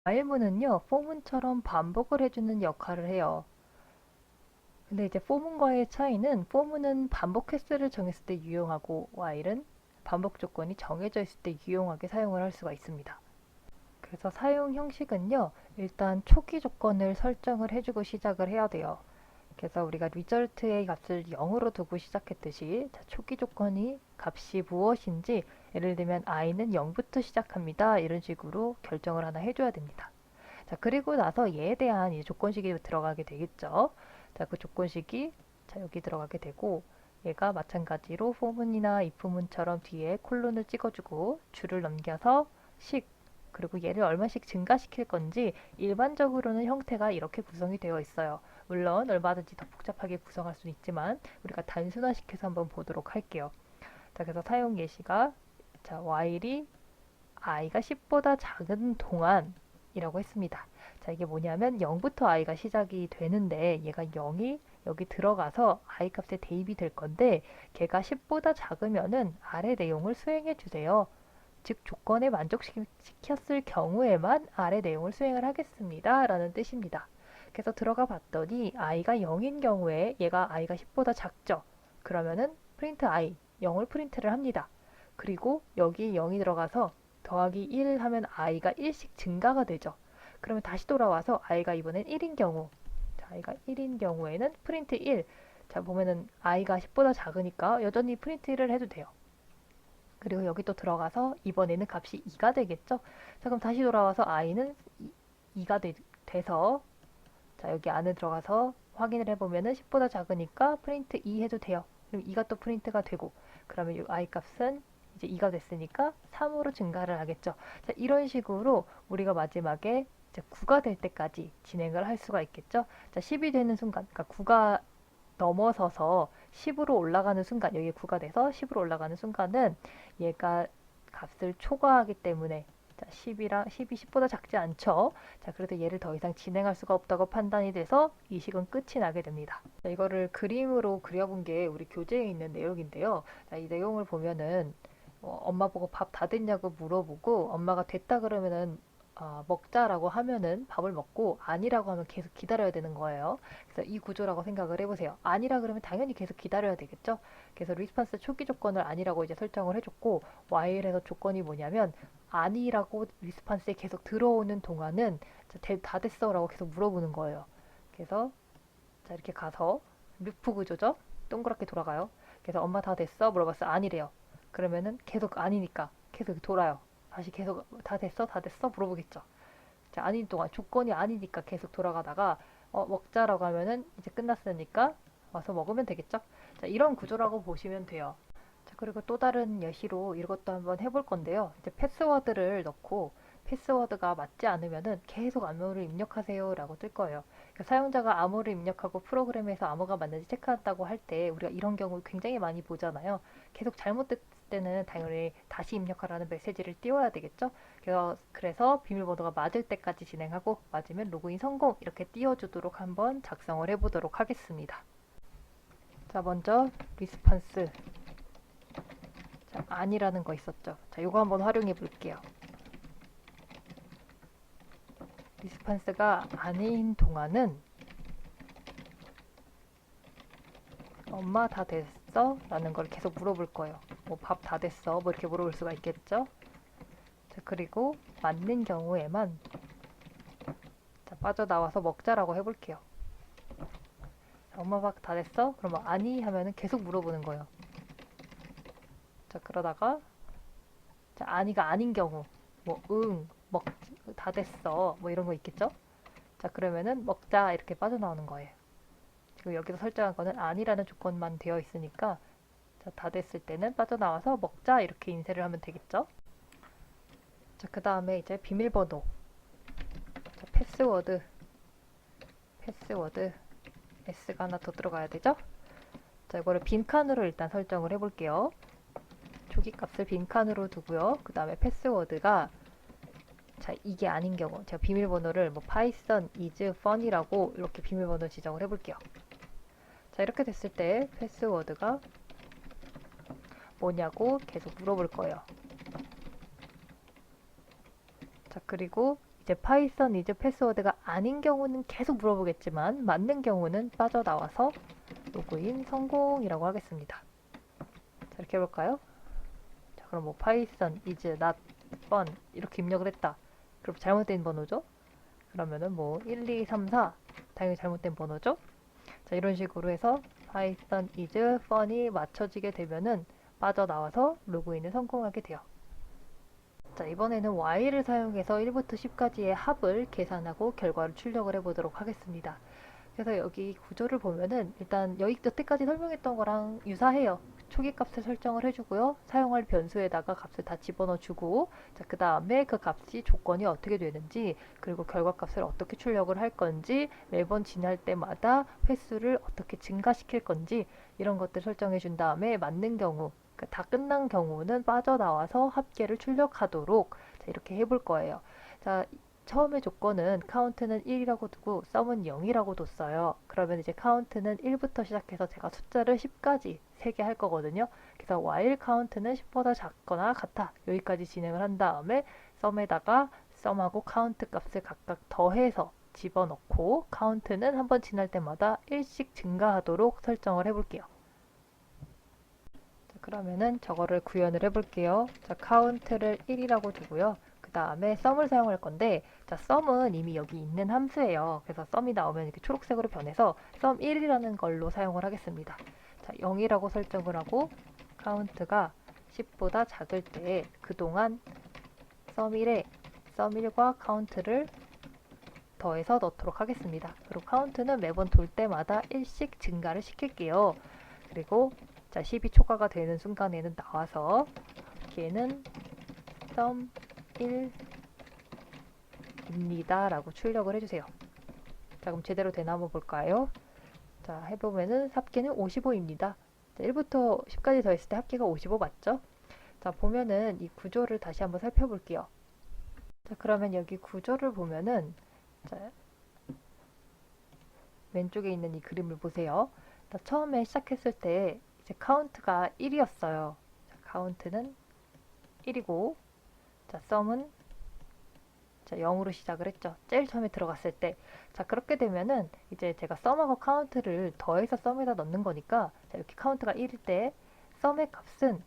while문은요, for문처럼 반복을 해주는 역할을 해요. 근데 이제 for문과의 차이는 for문은 반복 횟수를 정했을 때 유용하고 while은 반복 조건이 정해져 있을 때 유용하게 사용을 할 수가 있습니다. 그래서 사용 형식은요, 일단 초기 조건을 설정을 해주고 시작을 해야 돼요. 그래서 우리가 result의 값을 0으로 두고 시작했듯이 초기 조건이 값이 무엇인지 예를 들면 i는 0부터 시작합니다. 이런 식으로 결정을 하나 해줘야 됩니다. 자, 그리고 나서 얘에 대한 이 조건식이 들어가게 되겠죠. 자, 그 조건식이 여기 들어가게 되고 얘가 마찬가지로 for문이나 if문처럼 뒤에 콜론을 찍어주고 줄을 넘겨서 식 그리고 얘를 얼마씩 증가시킬 건지 일반적으로는 형태가 이렇게 구성이 되어 있어요. 물론 얼마든지 더 복잡하게 구성할 수는 있지만 우리가 단순화시켜서 한번 보도록 할게요. 자, 그래서 사용 예시가 while이 i가 10보다 작은 동안이라고 했습니다. 자, 이게 뭐냐면 0부터 i가 시작이 되는데 얘가 0이 여기 들어가서 i 값에 대입이 될 건데 걔가 10보다 작으면은 아래 내용을 수행해 주세요. 즉 조건에 만족시켰을 경우에만 아래 내용을 수행을 하겠습니다. 라는 뜻입니다. 그래서 들어가 봤더니 i가 0인 경우에 얘가 i가 10보다 작죠. 그러면은 프린트 i 0을 프린트를 합니다. 그리고 여기 0이 들어가서 더하기 1 하면 i가 1씩 증가가 되죠. 그러면 다시 돌아와서 i가 이번엔 1인 경우 i가 1인 경우에는 프린트 1 자 보면은 i가 10보다 작으니까 여전히 프린트 1을 해도 돼요. 그리고 여기 또 들어가서 이번에는 값이 2가 되겠죠. 자, 그럼 다시 돌아와서 i는 2가 돼서 자, 여기 안에 들어가서 확인을 해보면은 10보다 작으니까 프린트 2 해도 돼요. 그럼 2가 또 프린트가 되고 그러면 이 i 값은 이제 2가 됐으니까 3으로 증가를 하겠죠. 자, 이런 식으로 우리가 마지막에 이제 9가 될 때까지 진행을 할 수가 있겠죠. 자, 10이 되는 순간, 그러니까 9가 넘어서서 10으로 올라가는 순간, 여기 9가 돼서 10으로 올라가는 순간은 얘가 값을 초과하기 때문에 자, 10이 10보다 작지 않죠. 자, 그래도 얘를 더 이상 진행할 수가 없다고 판단이 돼서 이 식은 끝이 나게 됩니다. 자, 이거를 그림으로 그려본 게 우리 교재에 있는 내용인데요. 자, 이 내용을 보면은 엄마 보고 밥 다 됐냐고 물어보고 엄마가 됐다 그러면은 먹자라고 하면은 밥을 먹고 아니라고 하면 계속 기다려야 되는 거예요. 그래서 이 구조라고 생각을 해보세요. 아니라 그러면 당연히 계속 기다려야 되겠죠. 그래서 리스판스 초기 조건을 아니라고 이제 설정을 해줬고 while에서 조건이 뭐냐면 아니라고 리스판스에 계속 들어오는 동안은 다 됐어 라고 계속 물어보는 거예요. 그래서 자 이렇게 가서 루프 구조죠. 동그랗게 돌아가요. 그래서 엄마 다 됐어? 물어봤어요. 아니래요. 그러면은 계속 아니니까 계속 돌아요. 다시 계속 다 됐어? 다 됐어? 물어보겠죠. 자, 아닌 동안 조건이 아니니까 계속 돌아가다가 먹자라고 하면은 이제 끝났으니까 와서 먹으면 되겠죠. 자, 이런 구조라고 보시면 돼요. 자, 그리고 또 다른 예시로 이것도 한번 해볼 건데요. 이제 패스워드를 넣고 패스워드가 맞지 않으면은 계속 암호를 입력하세요 라고 뜰 거예요. 그러니까 사용자가 암호를 입력하고 프로그램에서 암호가 맞는지 체크한다고 할 때 우리가 이런 경우 굉장히 많이 보잖아요. 계속 잘못됐을 때는 당연히 다시 입력하라는 메시지를 띄워야 되겠죠. 그래서 비밀번호가 맞을 때까지 진행하고 맞으면 로그인 성공 이렇게 띄워주도록 한번 작성을 해보도록 하겠습니다. 자, 먼저 리스판스 아니라는 거 있었죠. 자, 이거 한번 활용해 볼게요. 리스판스가 아닌 동안은 엄마 다 됐어? 라는 걸 계속 물어볼 거예요. 뭐 밥 다 됐어? 뭐 이렇게 물어볼 수가 있겠죠. 자, 그리고 맞는 경우에만 자, 빠져나와서 먹자라고 해볼게요. 자, 엄마 밥 다 됐어? 그러면 아니 하면은 계속 물어보는 거예요. 자, 그러다가 자, 아니가 아닌 경우 뭐 다 됐어 뭐 이런 거 있겠죠. 자, 그러면은 먹자 이렇게 빠져나오는 거예요. 지금 여기서 설정한 거는 아니라는 조건만 되어 있으니까 자, 다 됐을 때는 빠져나와서 먹자 이렇게 인쇄를 하면 되겠죠. 자, 그 다음에 이제 비밀번호 자, 패스워드 S가 하나 더 들어가야 되죠. 자, 이거를 빈칸으로 일단 설정을 해볼게요. 초기 값을 빈칸으로 두고요. 그 다음에 패스워드가 자, 이게 아닌 경우 제가 비밀번호를 뭐 python is fun이라고 이렇게 비밀번호 지정을 해볼게요. 자, 이렇게 됐을 때 패스워드가 뭐냐고 계속 물어볼 거예요. 자, 그리고 이제 파이썬 is 패스워드가 아닌 경우는 계속 물어보겠지만 맞는 경우는 빠져나와서 로그인 성공이라고 하겠습니다. 자, 이렇게 해볼까요? 자, 그럼 뭐 파이썬 is not fun 이렇게 입력을 했다. 그럼 잘못된 번호죠? 그러면은 뭐 1, 2, 3, 4 당연히 잘못된 번호죠? 자, 이런 식으로 해서 파이썬 is fun이 맞춰지게 되면은 빠져나와서 로그인을 성공하게 돼요. 자, 이번에는 while을 사용해서 1부터 10까지의 합을 계산하고 결과를 출력을 해보도록 하겠습니다. 그래서 여기 구조를 보면은 일단 여태까지 설명했던 거랑 유사해요. 초기 값을 설정을 해주고요. 사용할 변수에다가 값을 다 집어넣어 주고, 자, 그 다음에 그 값이 조건이 어떻게 되는지, 그리고 결과 값을 어떻게 출력을 할 건지, 매번 지날 때마다 횟수를 어떻게 증가시킬 건지, 이런 것들 설정해 준 다음에 맞는 경우, 다 끝난 경우는 빠져나와서 합계를 출력하도록, 자, 이렇게 해볼 거예요. 자, 처음에 조건은 카운트는 1이라고 두고 썸은 0이라고 뒀어요. 그러면 이제 카운트는 1부터 시작해서 제가 숫자를 10까지 세게 할 거거든요. 그래서 while 카운트는 10보다 작거나 같아. 여기까지 진행을 한 다음에 썸에다가 썸하고 카운트 값을 각각 더해서 집어넣고 카운트는 한번 지날 때마다 1씩 증가하도록 설정을 해볼게요. 자, 그러면은 저거를 구현을 해볼게요. 자, 카운트를 1이라고 두고요. 그 다음에 썸을 사용할 건데, 자, 썸은 이미 여기 있는 함수예요. 그래서 썸이 나오면 이렇게 초록색으로 변해서 썸1이라는 걸로 사용을 하겠습니다. 자, 0이라고 설정을 하고 카운트가 10보다 작을 때 그동안 썸1에 썸1과 카운트를 더해서 넣도록 하겠습니다. 그리고 카운트는 매번 돌 때마다 1씩 증가를 시킬게요. 그리고 자, 10이 초과가 되는 순간에는 나와서 걔는 썸 1입니다 라고 출력을 해주세요. 자, 그럼 제대로 되나 한번 볼까요? 자, 해보면은 합계는 55입니다. 자, 1부터 10까지 더했을 때 합계가 55 맞죠? 자, 보면은 이 구조를 다시 한번 살펴볼게요. 자, 그러면 여기 구조를 보면은 자, 왼쪽에 있는 이 그림을 보세요. 자, 처음에 시작했을 때 이제 카운트가 1이었어요. 자, 카운트는 1이고 자, 썸은 자, 0으로 시작을 했죠. 제일 처음에 들어갔을 때. 자, 그렇게 되면은 이제 제가 썸하고 카운트를 더해서 썸에다 넣는 거니까 자, 이렇게 카운트가 1일 때 썸의 값은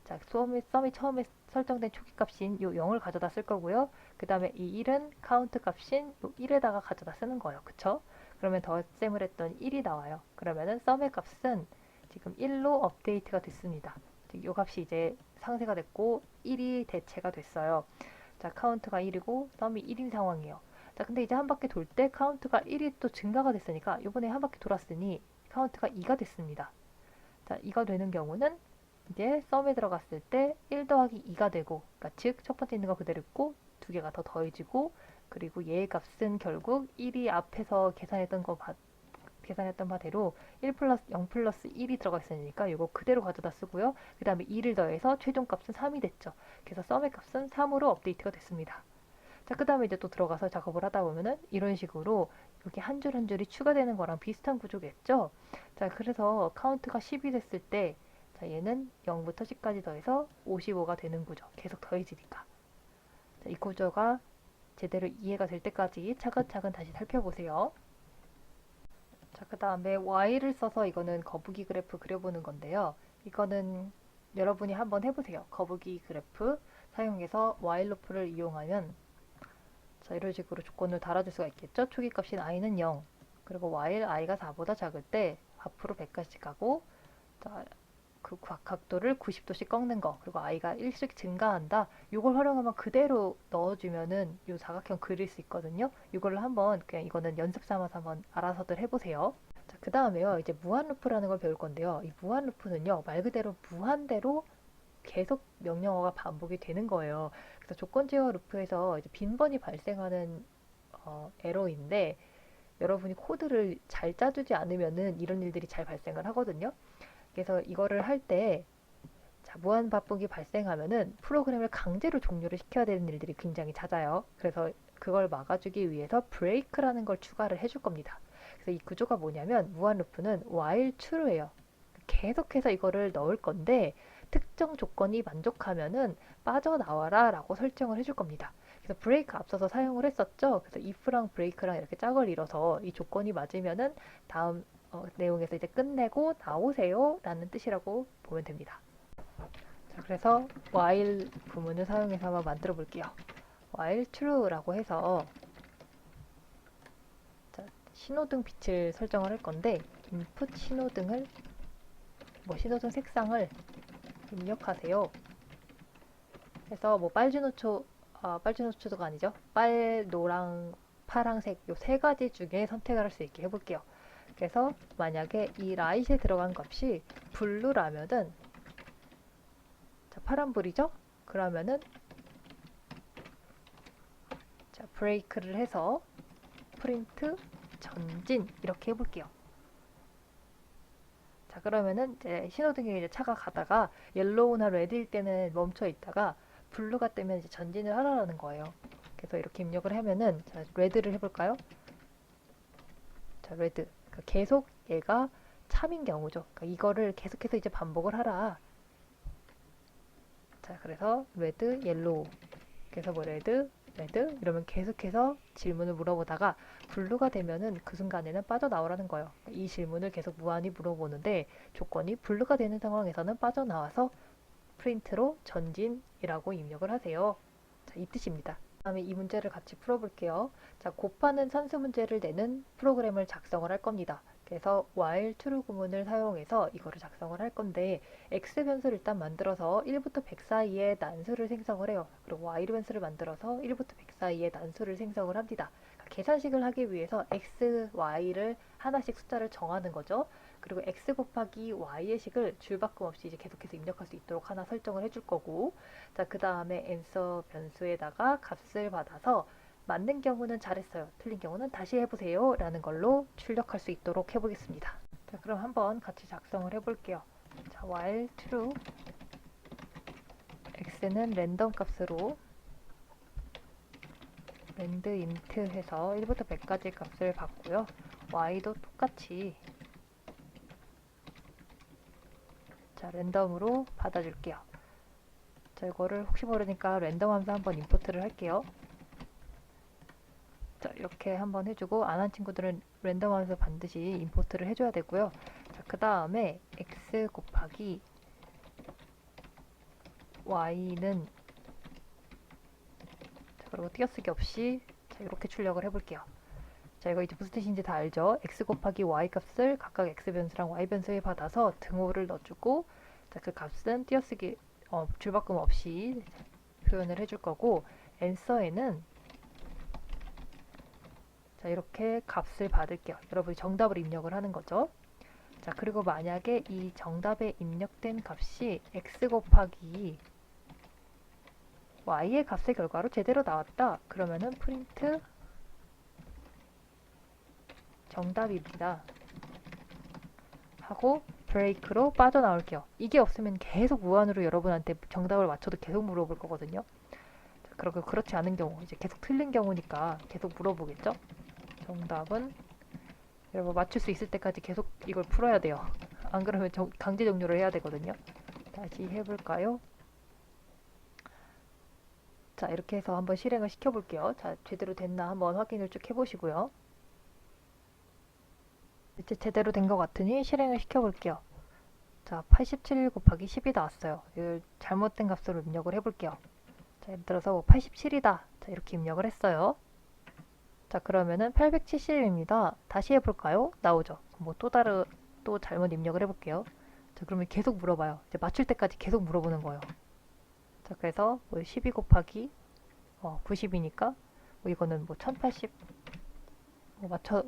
자, 썸이 처음에 설정된 초기 값인 요 0을 가져다 쓸 거고요. 그 다음에 이 1은 카운트 값인 요 1에다가 가져다 쓰는 거예요. 그쵸? 그러면 덧셈을 했더니 1이 나와요. 그러면은 썸의 값은 지금 1로 업데이트가 됐습니다. 요 값이 이제 상쇄가 됐고 1이 대체가 됐어요. 자, 카운트가 1이고 썸이 1인 상황이에요. 자, 근데 이제 한 바퀴 돌 때 카운트가 1이 또 증가가 됐으니까 이번에 한 바퀴 돌았으니 카운트가 2가 됐습니다. 자, 2가 되는 경우는 이제 썸에 들어갔을 때 1 더하기 2가 되고, 그러니까 즉 첫 번째 있는 거 그대로 있고 두 개가 더 더해지고, 그리고 얘의 값은 결국 1이 앞에서 계산했던 바대로 1 플러스 0 플러스 1이 들어가 있으니까 이거 그대로 가져다 쓰고요. 그 다음에 2를 더해서 최종 값은 3이 됐죠. 그래서 썸의 값은 3으로 업데이트가 됐습니다. 자, 그 다음에 이제 또 들어가서 작업을 하다 보면은 이런 식으로 이렇게 한 줄 한 줄이 추가되는 거랑 비슷한 구조겠죠. 자, 그래서 카운트가 10이 됐을 때 자, 얘는 0부터 10까지 더해서 55가 되는 구조. 계속 더해지니까. 자, 이 구조가 제대로 이해가 될 때까지 차근차근 다시 살펴보세요. 자, 그 다음에 Y를 써서 이거는 거북이 그래프 그려보는 건데요. 이거는 여러분이 한번 해보세요. 거북이 그래프 사용해서 while loop를 이용하면 자, 이런 식으로 조건을 달아줄 수가 있겠죠. 초기 값인 i는 0, 그리고 while i가 4보다 작을 때 앞으로 100까지 가고 자, 그 각도를 90도씩 꺾는 거, 그리고 i가 1씩 증가한다. 이걸 활용하면 그대로 넣어주면은 이 사각형 그릴 수 있거든요. 이걸로 한번 그냥 이거는 연습 삼아서 한번 알아서들 해보세요. 자, 그 다음에요. 이제 무한 루프라는 걸 배울 건데요. 이 무한 루프는요, 말 그대로 무한대로 계속 명령어가 반복이 되는 거예요. 그래서 조건 제어 루프에서 이제 빈번히 발생하는 에러인데 여러분이 코드를 잘 짜주지 않으면은 이런 일들이 잘 발생을 하거든요. 그래서 이거를 할 때 무한 반복이 발생하면은 프로그램을 강제로 종료를 시켜야 되는 일들이 굉장히 잦아요. 그래서 그걸 막아주기 위해서 브레이크라는 걸 추가를 해줄 겁니다. 그래서 이 구조가 뭐냐면 무한 루프는 while true예요. 계속해서 이거를 넣을 건데 특정 조건이 만족하면은 빠져나와라 라고 설정을 해줄 겁니다. 그래서 브레이크 앞서서 사용을 했었죠. 그래서 if랑 브레이크랑 이렇게 짝을 이뤄서 이 조건이 맞으면은 다음 내용에서 이제 끝내고 나오세요 라는 뜻이라고 보면 됩니다. 자, 그래서 while 부문을 사용해서 한번 만들어 볼게요. while true라고 해서 자, 신호등 빛을 설정을 할 건데 input 신호등을 신호등 색상을 입력하세요. 그래서 빨주노초가 아니죠. 노랑, 파랑색 요 세 가지 중에 선택을 할 수 있게 해볼게요. 그래서 만약에 이 라이트에 들어간 값이 블루라면은 자, 파란불이죠? 그러면은 자, 브레이크를 해서 프린트 전진 이렇게 해볼게요. 자, 그러면은 이제 신호등에 이제 차가 가다가 옐로우나 레드일 때는 멈춰 있다가 블루가 뜨면 이제 전진을 하라는 거예요. 그래서 이렇게 입력을 하면은 자, 레드를 해볼까요? 자, 레드. 그러니까 계속 얘가 참인 경우죠. 그러니까 이거를 계속해서 이제 반복을 하라. 자, 그래서 레드, 옐로우. 그래서 레드, 레드 이러면 계속해서 질문을 물어보다가 블루가 되면은 그 순간에는 빠져나오라는 거예요. 이 질문을 계속 무한히 물어보는데 조건이 블루가 되는 상황에서는 빠져나와서 프린트로 전진이라고 입력을 하세요. 자, 이 뜻입니다. 다음에 이 문제를 같이 풀어볼게요. 자, 곱하는 산수 문제를 내는 프로그램을 작성을 할 겁니다. 그래서 while true 구문을 사용해서 이거를 작성을 할 건데 x 변수를 일단 만들어서 1부터 100 사이에 난수를 생성을 해요. 그리고 y 변수를 만들어서 1부터 100 사이에 난수를 생성을 합니다. 그러니까 계산식을 하기 위해서 x, y를 하나씩 숫자를 정하는 거죠. 그리고 x 곱하기 y의 식을 줄바꿈 없이 이제 계속해서 입력할 수 있도록 하나 설정을 해줄 거고, 자, 그 다음에 answer 변수에다가 값을 받아서 맞는 경우는 잘했어요, 틀린 경우는 다시 해보세요 라는 걸로 출력할 수 있도록 해보겠습니다. 자, 그럼 한번 같이 작성을 해볼게요. 자, while true x는 랜덤 값으로 rand int 해서 1부터 100까지 값을 받고요. y도 똑같이 자, 랜덤으로 받아줄게요. 자, 이거를 혹시 모르니까 랜덤 함수 한번 임포트를 할게요. 자, 이렇게 한번 해주고 안 한 친구들은 랜덤 함수 반드시 임포트를 해줘야 되고요. 자, 그 다음에 x 곱하기 y는 자, 그리고 띄어쓰기 없이 자, 이렇게 출력을 해볼게요. 자, 이거 이제 무슨 뜻인지 다 알죠? x 곱하기 y 값을 각각 x 변수랑 y 변수에 받아서 등호를 넣어주고 자, 그 값은 띄어쓰기 줄바꿈 없이 표현을 해줄 거고 answer에는 자, 이렇게 값을 받을게요. 여러분이 정답을 입력을 하는 거죠. 자, 그리고 만약에 이 정답에 입력된 값이 x 곱하기 y의 값의 결과로 제대로 나왔다. 그러면은 프린트 정답입니다. 하고 브레이크로 빠져나올게요. 이게 없으면 계속 무한으로 여러분한테 정답을 맞춰도 계속 물어볼 거거든요. 자, 그리고 그렇지 않은 경우, 이제 계속 틀린 경우니까 계속 물어보겠죠. 정답은 여러분 맞출 수 있을 때까지 계속 이걸 풀어야 돼요. 안 그러면 강제 종료를 해야 되거든요. 다시 해볼까요? 자, 이렇게 해서 한번 실행을 시켜볼게요. 자, 제대로 됐나 한번 확인을 쭉 해보시고요. 이제 제대로 된 것 같으니 실행을 시켜볼게요. 자, 87 곱하기 10이 나왔어요. 이걸 잘못된 값으로 입력을 해볼게요. 자, 예를 들어서 87이다. 자, 이렇게 입력을 했어요. 자, 그러면은 870입니다. 다시 해볼까요? 나오죠. 또 잘못 입력을 해볼게요. 자, 그러면 계속 물어봐요. 이제 맞출 때까지 계속 물어보는 거예요. 자, 그래서 12 곱하기 90이니까 이거는 1080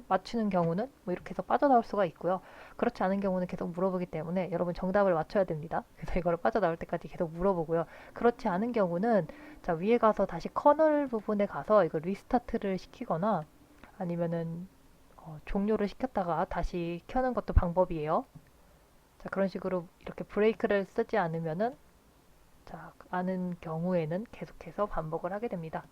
맞추는 경우는 이렇게 해서 빠져나올 수가 있고요. 그렇지 않은 경우는 계속 물어보기 때문에 여러분 정답을 맞춰야 됩니다. 그래서 이거를 빠져나올 때까지 계속 물어보고요. 그렇지 않은 경우는 자, 위에 가서 다시 커널 부분에 가서 이거 리스타트를 시키거나 아니면은 종료를 시켰다가 다시 켜는 것도 방법이에요. 자, 그런 식으로 이렇게 브레이크를 쓰지 않으면은 자, 않은 경우에는 계속해서 반복을 하게 됩니다.